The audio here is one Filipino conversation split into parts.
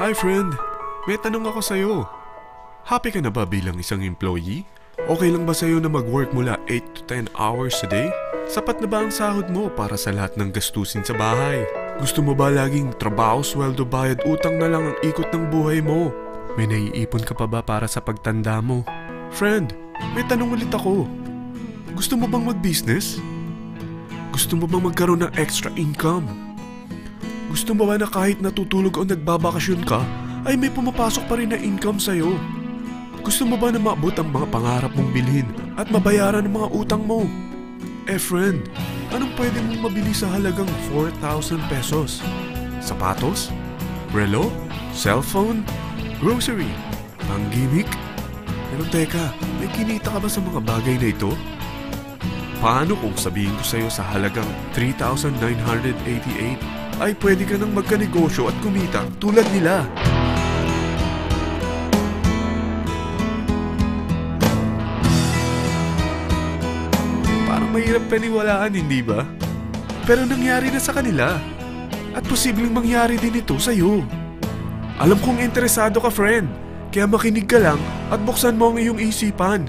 Hi friend, may tanong ako sa'yo. Happy ka na ba bilang isang employee? Okay lang ba sa'yo na mag-work mula 8 to 10 hours a day? Sapat na ba ang sahod mo para sa lahat ng gastusin sa bahay? Gusto mo ba laging trabaho, sweldo, bayad, utang na lang ang ikot ng buhay mo? May naiipon ka pa ba para sa pagtanda mo? Friend, may tanong ulit ako. Gusto mo bang mag-business? Gusto mo bang magkaroon ng extra income? Gusto mo ba na kahit natutulog o nagbabakasyon ka, ay may pumapasok pa rin na income sa'yo? Gusto mo ba na maabot ang mga pangarap mong bilhin at mabayaran ang mga utang mo? Friend, anong pwede mong mabili sa halagang 4,000 pesos? Sapatos? Relo? Cellphone? Grocery? Pang-gimmick? Pero teka, may kinita ka ba sa mga bagay na ito? Paano kung sabihin ko sa'yo sa halagang 3,988 ay pwede ka nang magkanegosyo at kumita tulad nila? Parang mahirap paniwalaan, hindi ba? Pero nangyari na sa kanila. At posibleng mangyari din ito sa'yo. Alam kong interesado ka, friend. Kaya makinig ka lang at buksan mo ang iyong isipan.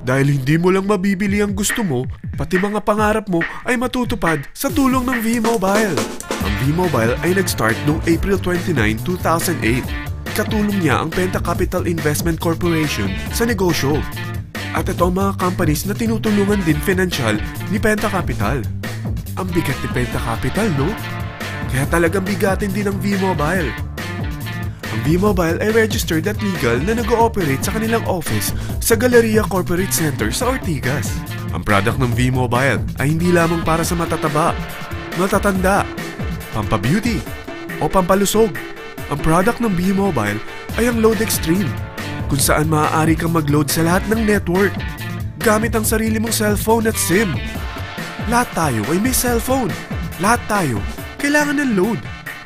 Dahil hindi mo lang mabibili ang gusto mo, pati mga pangarap mo ay matutupad sa tulong ng V-Mobile. Ang V-Mobile ay nag-start noong April 29, 2008. Katulong niya ang Penta Capital Investment Corporation sa negosyo. At ito ang mga companies na tinutulungan din financial ni Penta Capital. Ang bigat ni Penta Capital, no? Kaya talagang bigatin din ang V-Mobile. Ang V-Mobile ay registered at legal na nag-ooperate sa kanilang office sa Galleria Corporate Center sa Ortigas. Ang product ng V-Mobile ay hindi lamang para sa matataba, matatanda, pampabeauty, o pampalusog. Ang product ng V-Mobile ay ang Load Extreme, kung saan maaari kang mag-load sa lahat ng network gamit ang sarili mong cellphone at SIM. Lahat tayo ay may cellphone. Lahat tayo kailangan ng load.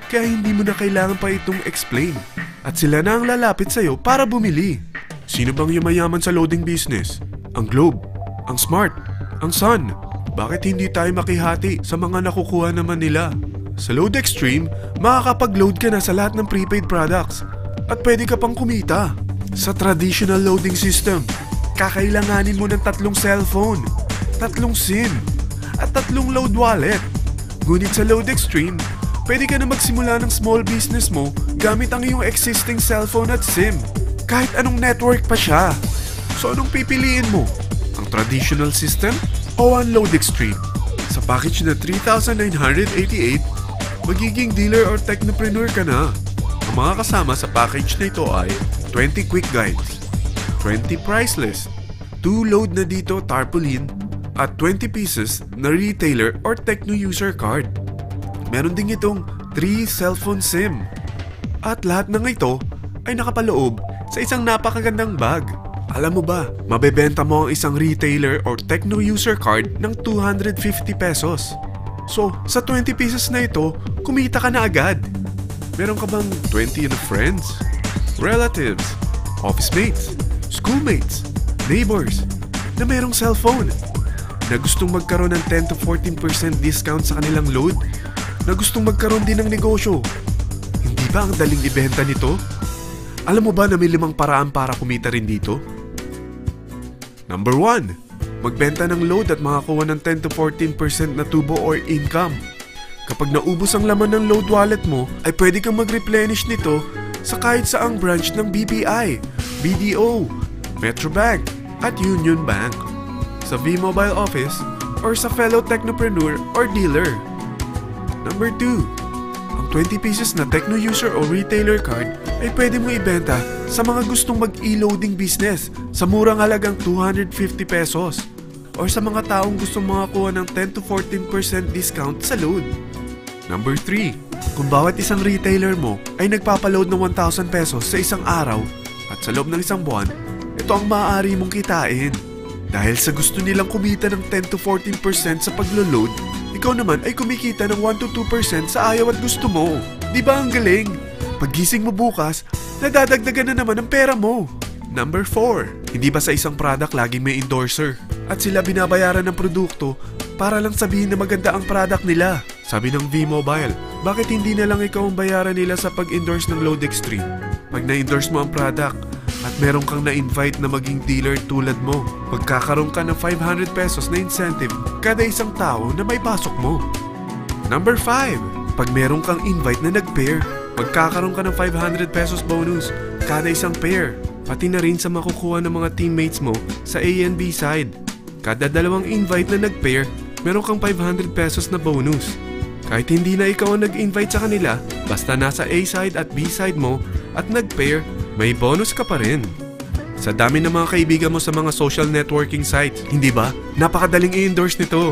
Kaya hindi mo na kailangan pa itong explain. At sila na ang lalapit sa'yo para bumili. Sino bang yumayaman sa loading business? Ang Globe, ang Smart, ang Sun. Bakit hindi tayo makihati sa mga nakukuha naman nila? Sa Load Extreme, makakapag-load ka na sa lahat ng prepaid products. At pwede ka pang kumita. Sa traditional loading system, kakailanganin mo ng 3 cellphone, 3 SIM, at 3 load wallet. Ngunit sa Load Extreme, pwede ka na magsimula ng small business mo gamit ang iyong existing cellphone at SIM. Kahit anong network pa siya. So anong pipiliin mo? Ang traditional system o ang Load Extreme? Sa package na 3,988, magiging dealer or technopreneur ka na. Ang mga kasama sa package na ito ay 20 quick guides, 20 price list, 2 load na dito tarpaulin, at 20 pieces na retailer or techno user card. Meron din itong 3 cellphone SIM. At lahat ng ito ay nakapaloob sa isang napakagandang bag. Alam mo ba, mabebenta mo ang isang retailer or techno user card ng 250 pesos. So, sa 20 pieces na ito, kumita ka na agad. Meron ka bang 20 na friends, relatives, office mates, schoolmates, neighbors na merong cellphone, na gustong magkaroon ng 10 to 14% discount sa kanilang load, na gustong magkaroon din ng negosyo? Hindi ba ang daling ibenta nito? Alam mo ba na may 5 paraan para kumita rin dito? Number 1, magbenta ng load at makakuha ng 10 to 14% na tubo or income. Kapag naubos ang laman ng load wallet mo, ay pwede kang mag-replenish nito sa kahit saang branch ng BPI, BDO, Metrobank, at Union Bank, sa V-Mobile office, or sa fellow technopreneur or dealer. Number 2, ang 20 pieces na techno user o retailer card ay pwede mo ibenta sa mga gustong mag-e-loading business sa murang halagang 250 pesos, or sa mga taong gustong makakuha ng 10 to 14% discount sa load. Number 3, kung bawat isang retailer mo ay nagpapaload ng 1,000 pesos sa isang araw at sa loob ng isang buwan, ito ang maaari mong kitain. Dahil sa gusto nilang kumita ng 10 to 14% sa paglo-load, ikaw naman ay kumikita ng 1 to 2% sa ayaw at gusto mo. Di ba ang galing? Paggising mo bukas, nadadagdagan na naman ang pera mo. Number 4, hindi ba sa isang product laging may endorser? At sila binabayaran ng produkto para lang sabihin na maganda ang product nila. Sabi ng V-Mobile, bakit hindi na lang ikaw ang bayaran nila sa pag-endorse ng Load Extreme? Pag na-endorse mo ang product at meron kang na-invite na maging dealer tulad mo, magkakaroon ka ng 500 pesos na incentive kada isang tao na may pasok mo. Number 5. Pag meron kang invite na nag-pair, magkakaroon ka ng 500 pesos bonus kada isang pair. Pati na rin sa makukuha ng mga teammates mo sa A and B side. Kada dalawang invite na nag-pair, meron kang 500 pesos na bonus. Kahit hindi na ikaw ang nag-invite sa kanila, basta nasa A side at B side mo at nag-pair, may bonus ka pa rin. Sa dami ng mga kaibigan mo sa mga social networking sites, hindi ba? Napakadaling i-endorse nito.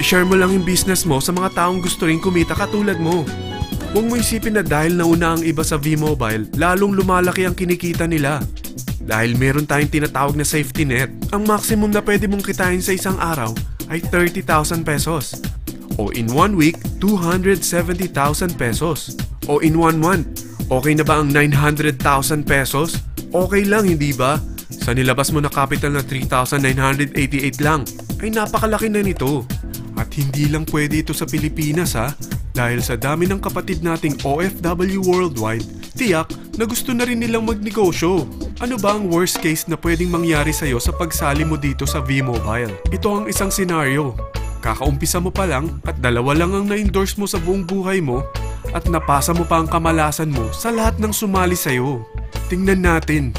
I-share mo lang yung business mo sa mga taong gusto rin kumita katulad mo. Huwag mo isipin na dahil nauna ang iba sa V-Mobile, lalong lumalaki ang kinikita nila. Dahil meron tayong tinatawag na safety net, ang maximum na pwede mong kitain sa isang araw ay 30,000 pesos. O in 1 week, 270,000 pesos. O in 1 month, okay na ba ang 900,000 pesos? Okay lang, hindi ba? Sa nilabas mo na capital na 3,988 lang, ay napakalaki na nito. At hindi lang pwede ito sa Pilipinas ha, dahil sa dami ng kapatid nating OFW worldwide, tiyak na gusto na rin nilang magnegosyo. Ano ba ang worst case na pwedeng mangyari sa'yo sa pagsali mo dito sa V-Mobile? Ito ang isang senaryo. Kakaumpisa mo pa lang at dalawa lang ang na-endorse mo sa buong buhay mo at napasa mo pa ang kamalasan mo sa lahat ng sumali sa'yo. Tingnan natin.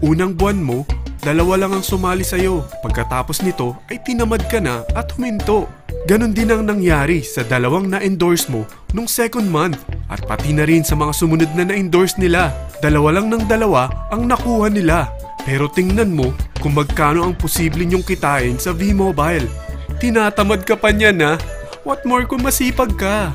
Unang buwan mo, dalawa lang ang sumali sa'yo. Pagkatapos nito ay tinamad ka na at huminto. Ganon din ang nangyari sa dalawang na-endorse mo nung second month at pati na rin sa mga sumunod na na-endorse nila. Dalawa lang ng dalawa ang nakuha nila. Pero tingnan mo kung magkano ang posible nyong kitain sa V-Mobile. Tinatamad ka pa niyan ha? What more kung masipag ka?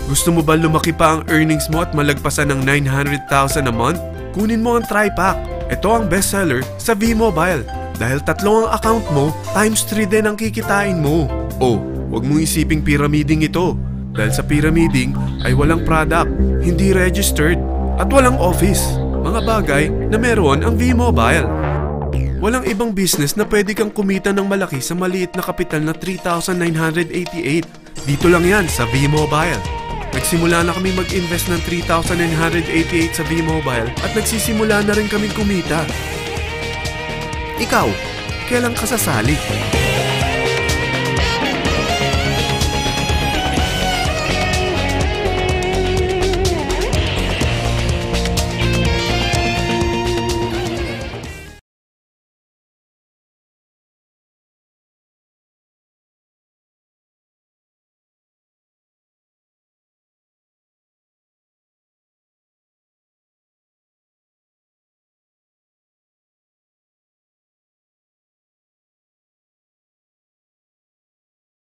Gusto mo ba lumaki pa ang earnings mo at malagpasan ng 900,000 a month? Kunin mo ang TriPack. Ito ang bestseller sa V-Mobile. Dahil 3 ang account mo, times 3 din ang kikitain mo. Oh, huwag mong isiping pyramiding ito. Dahil sa pyramiding ay walang product, hindi registered, at walang office. Mga bagay na meron ang V-Mobile. Walang ibang business na pwede kang kumita ng malaki sa maliit na kapital na 3,988. Dito lang yan sa V-Mobile. Nagsimula na kami mag-invest ng 3,988 sa V-Mobile at nagsisimula na rin kaming kumita. Ikaw, kailan ka sasali?